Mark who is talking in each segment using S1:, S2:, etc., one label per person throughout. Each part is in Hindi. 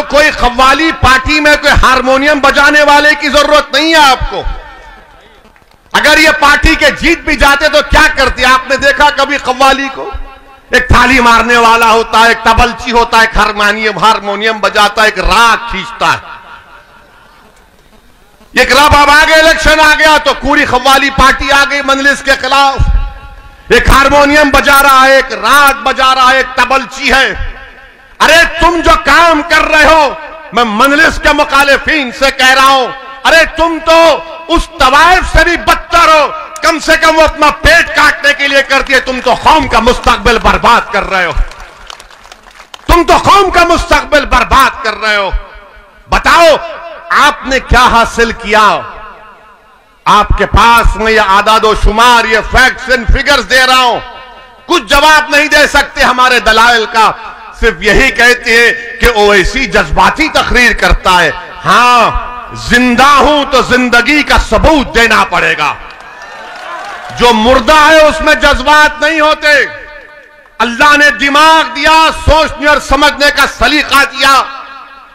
S1: कोई कव्वाली पार्टी में कोई हारमोनियम बजाने वाले की जरूरत नहीं है आपको। अगर ये पार्टी के जीत भी जाते तो क्या करते? आपने देखा कभी कव्वाली को? एक थाली मारने वाला होता है, एक तबलची होता है, एक हारमोनियम बजाता है, एक राग खींचता है। एक रब अब आगे इलेक्शन आ गया तो पूरी कव्वाली पार्टी आ गई मजलिस के खिलाफ। एक हारमोनियम बजा रहा है, एक राग बजा रहा है, एक तबलची है। अरे तुम जो काम कर रहे हो, मैं मजलिस के मुखालिफिन से कह रहा हूं, अरे तुम तो उस तवाइफ से भी बदतर हो। कम से कम वो अपना पेट काटने के लिए करती है, तुम तो कौम का मुस्तकबिल बर्बाद कर रहे हो। तुम तो कौम का मुस्तकबिल बर्बाद कर रहे हो। बताओ आपने क्या हासिल किया? आपके पास मैं ये आदादो शुमार, ये फैक्ट्स एंड फिगर्स दे रहा हूं, कुछ जवाब नहीं दे सकते हमारे दलाइल का। सिर्फ यही कहते हैं कि ओवैसी जज्बाती तकरीर करता है। हां, जिंदा हूं तो जिंदगी का सबूत देना पड़ेगा। जो मुर्दा है उसमें जज्बात नहीं होते। अल्लाह ने दिमाग दिया, सोचने और समझने का सलीका दिया।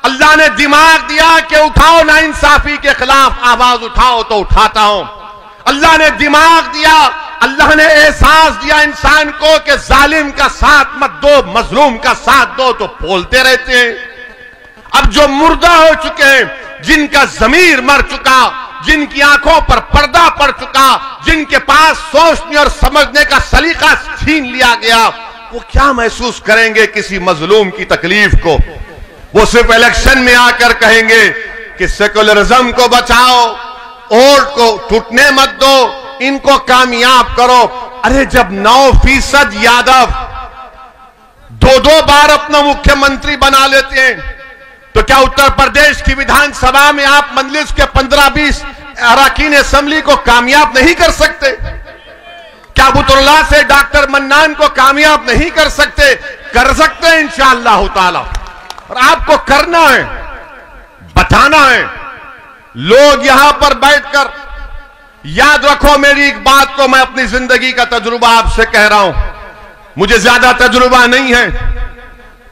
S1: अल्लाह ने दिमाग दिया कि उठाओ ना इंसाफी के खिलाफ आवाज उठाओ तो उठाता हूं। अल्लाह ने दिमाग दिया, अल्लाह ने एहसास दिया इंसान को कि जालिम का साथ मत दो, मजलूम का साथ दो, तो बोलते रहते हैं। अब जो मुर्दा हो चुके हैं, जिनका जमीर मर चुका, जिनकी आंखों पर पर्दा पड़ चुका, जिनके पास सोचने और समझने का सलीका छीन लिया गया, वो क्या महसूस करेंगे किसी मजलूम की तकलीफ को? वो सिर्फ इलेक्शन में आकर कहेंगे कि सेकुलरिज्म को बचाओ, वोट को टूटने मत दो, इनको कामयाब करो। अरे जब 9% यादव 2-2 बार अपना मुख्यमंत्री बना लेते हैं, तो क्या उत्तर प्रदेश की विधानसभा में आप मजलिस के 15-20 अरकान असेंबली को कामयाब नहीं कर सकते? क्या बुतुल्लाह से डॉक्टर मन्नान को कामयाब नहीं कर सकते? कर सकते हैं इंशाअल्लाह ताला। और आपको करना है, बताना है। लोग यहां पर बैठकर, याद रखो मेरी एक बात को, मैं अपनी जिंदगी का तजुर्बा आपसे कह रहा हूं। मुझे ज्यादा तजुर्बा नहीं है,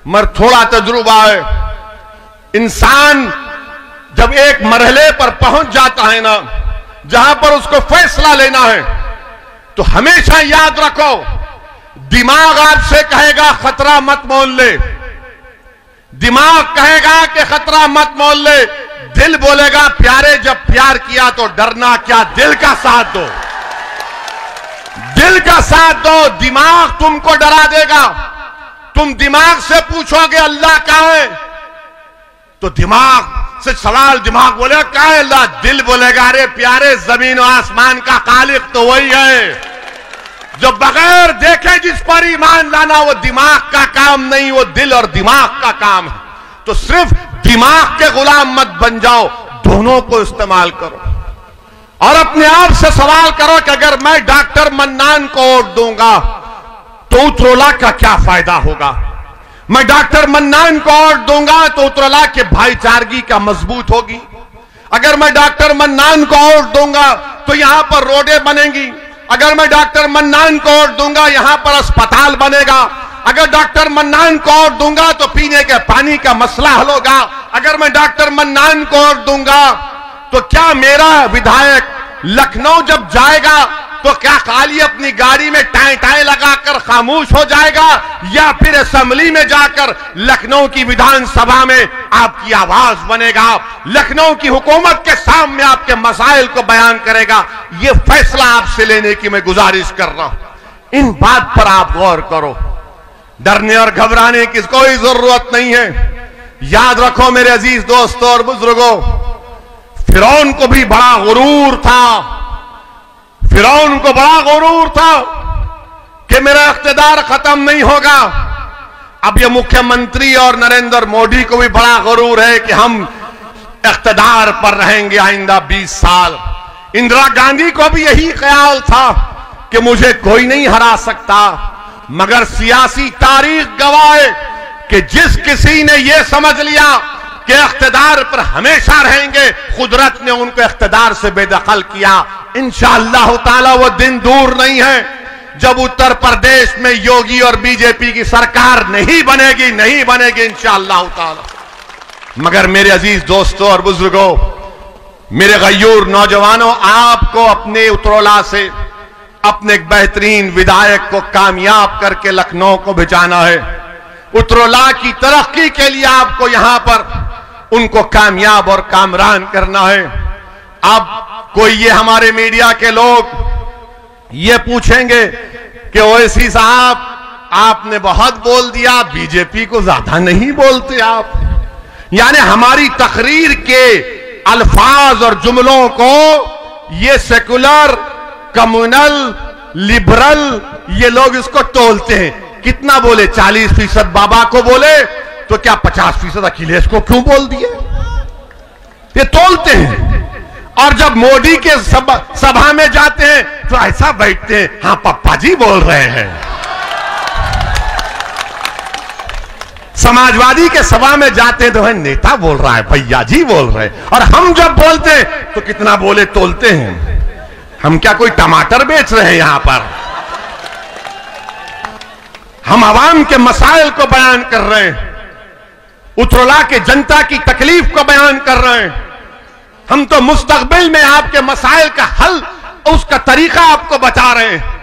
S1: मगर थोड़ा तजुर्बा है। इंसान जब एक मरहले पर पहुंच जाता है ना, जहां पर उसको फैसला लेना है, तो हमेशा याद रखो, दिमाग आपसे कहेगा खतरा मत मोल ले। दिमाग कहेगा कि खतरा मत मोल ले। दिल बोलेगा प्यारे जब प्यार किया तो डरना क्या, दिल का साथ दो, दिल का साथ दो। दिमाग तुमको डरा देगा। तुम दिमाग से पूछोगे अल्लाह कहां है, तो दिमाग से सवाल, दिमाग बोलेगा कहां है अल्लाह? दिल बोलेगा अरे प्यारे जमीन और आसमान का खालिक तो वही है जो बगैर देखे जिस पर ईमान लाना, वो दिमाग का काम नहीं, वो दिल और दिमाग का काम है। तो सिर्फ दिमाग के गुलाम मत बन जाओ, दोनों को इस्तेमाल करो। और अपने आप से सवाल करो कि अगर मैं डॉक्टर मन्नान को वोट दूंगा तो उत्तरोला का क्या फायदा होगा? मैं डॉक्टर मन्नान को वोट दूंगा तो उत्तरोला के भाईचारगी का मजबूत होगी। अगर मैं डॉक्टर मन्नान को वोट दूंगा तो यहां पर रोडें बनेंगी। अगर मैं डॉक्टर मन्नान को वोट दूंगा यहां पर अस्पताल बनेगा। अगर डॉक्टर मन्नान को वोट दूंगा तो पीने के पानी का मसला हल होगा। अगर मैं डॉक्टर मन्नान को वोट दूंगा तो क्या मेरा विधायक लखनऊ जब जाएगा तो क्या खाली अपनी गाड़ी में टाई टाई लगाकर खामोश हो जाएगा, या फिर असेंबली में जाकर लखनऊ की विधानसभा में आपकी आवाज बनेगा, लखनऊ की हुकूमत के सामने आपके मसाइल को बयान करेगा? यह फैसला आपसे लेने की मैं गुजारिश कर रहा हूं। इन बात पर आप गौर करो। डरने और घबराने की कोई जरूरत नहीं है। याद रखो मेरे अजीज दोस्तों और बुजुर्गों, फिरौन को भी बड़ा गुरूर था। फिरौन को बड़ा गुरूर था कि मेरा इख्तिदार खत्म नहीं होगा। अब ये मुख्यमंत्री और नरेंद्र मोदी को भी बड़ा गुरूर है कि हम इख्तिदार पर रहेंगे आइंदा 20 साल। इंदिरा गांधी को भी यही ख्याल था कि मुझे कोई नहीं हरा सकता, मगर सियासी तारीख गवाह है कि जिस किसी ने यह समझ लिया कि इख्तिदार पर हमेशा रहेंगे, कुदरत ने उनको इख्तिदार से बेदखल किया। इंशाअल्लाह ताला वो दिन दूर नहीं है जब उत्तर प्रदेश में योगी और बीजेपी की सरकार नहीं बनेगी इंशाअल्लाह ताला। मगर मेरे अजीज दोस्तों और बुजुर्गों, मेरे गयूर नौजवानों, आपको अपने उतरौला से अपने एक बेहतरीन विधायक को कामयाब करके लखनऊ को भिजाना है। उतरौला की तरक्की के लिए आपको यहां पर उनको कामयाब और कामरान करना है। अब कोई ये हमारे मीडिया के लोग ये पूछेंगे कि ओवैसी साहब, आपने बहुत बोल दिया, बीजेपी को ज्यादा नहीं बोलते आप। यानी हमारी तकरीर के अल्फाज और जुमलों को ये सेकुलर, कम्युनल, लिबरल ये लोग इसको तोलते हैं। कितना बोले? 40% बाबा को बोले तो क्या 50% अखिलेश को क्यों बोल दिए? ये तोलते हैं। और जब मोदी के सभा में जाते हैं तो ऐसा बैठते हैं, हाँ पप्पा जी बोल रहे हैं। समाजवादी के सभा में जाते हैं तो है नेता बोल रहा है, भैया जी बोल रहे हैं। और हम जब बोलते हैं तो कितना बोले तोलते हैं। हम क्या कोई टमाटर बेच रहे हैं? यहां पर हम आवाम के मसाइल को बयान कर रहे हैं, उतरौला के जनता की तकलीफ को बयान कर रहे हैं। हम तो मुस्तकबिल में आपके मसाइल का हल, उसका तरीका आपको बता रहे हैं।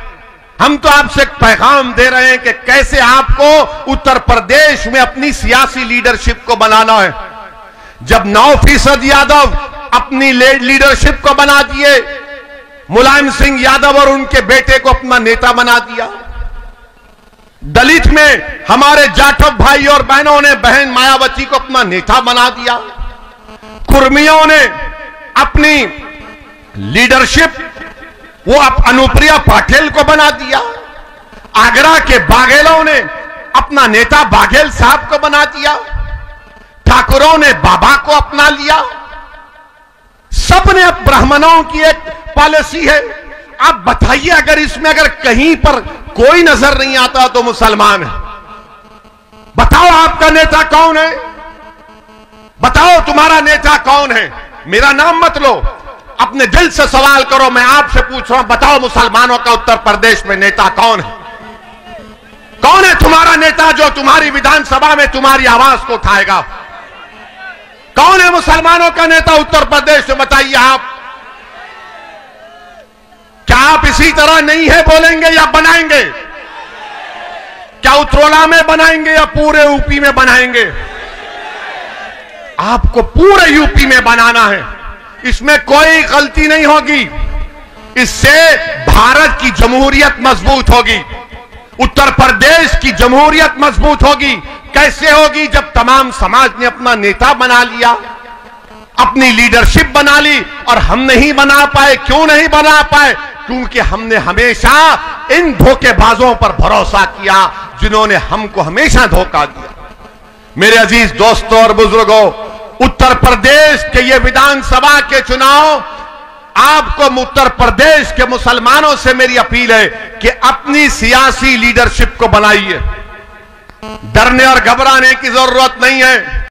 S1: हम तो आपसे एक पैगाम दे रहे हैं कि कैसे आपको उत्तर प्रदेश में अपनी सियासी लीडरशिप को बनाना है। जब 9% यादव अपनी लीडरशिप को बना दिए, मुलायम सिंह यादव और उनके बेटे को अपना नेता बना दिया। दलित में हमारे जाटव भाई और बहनों ने बहन मायावती को अपना नेता बना दिया। कुर्मियों ने अपनी लीडरशिप वो अनुप्रिया पाटिल को बना दिया। आगरा के बाघेलों ने अपना नेता बाघेल साहब को बना दिया। ठाकुरों ने बाबा को अपना लिया। सबने अब ब्राह्मणों की एक पॉलिसी है। आप बताइए, अगर इसमें अगर कहीं पर कोई नजर नहीं आता तो मुसलमान है। बताओ आपका नेता कौन है? बताओ तुम्हारा नेता कौन है? मेरा नाम मत लो, अपने दिल से सवाल करो। मैं आपसे पूछ रहा हूं, बताओ मुसलमानों का उत्तर प्रदेश में नेता कौन है? कौन है तुम्हारा नेता जो तुम्हारी विधानसभा में तुम्हारी आवाज को उठाएगा? कौन है मुसलमानों का नेता उत्तर प्रदेश में? बताइए आप। क्या आप इसी तरह नहीं है बोलेंगे या बनाएंगे? क्या उतरौला में बनाएंगे या पूरे यूपी में बनाएंगे? आपको पूरे यूपी में बनाना है। इसमें कोई गलती नहीं होगी। इससे भारत की जमहूरियत मजबूत होगी, उत्तर प्रदेश की जमहूरियत मजबूत होगी। कैसे होगी? जब तमाम समाज ने अपना नेता बना लिया, अपनी लीडरशिप बना ली। और हम नहीं बना पाए। क्यों नहीं बना पाए? क्योंकि हमने हमेशा इन धोखेबाजों पर भरोसा किया जिन्होंने हमको हमेशा धोखा दिया। मेरे अजीज दोस्तों और बुजुर्गों, उत्तर प्रदेश के ये विधानसभा के चुनाव, आपको उत्तर प्रदेश के मुसलमानों से मेरी अपील है कि अपनी सियासी लीडरशिप को बनाइए। डरने और घबराने की जरूरत नहीं है।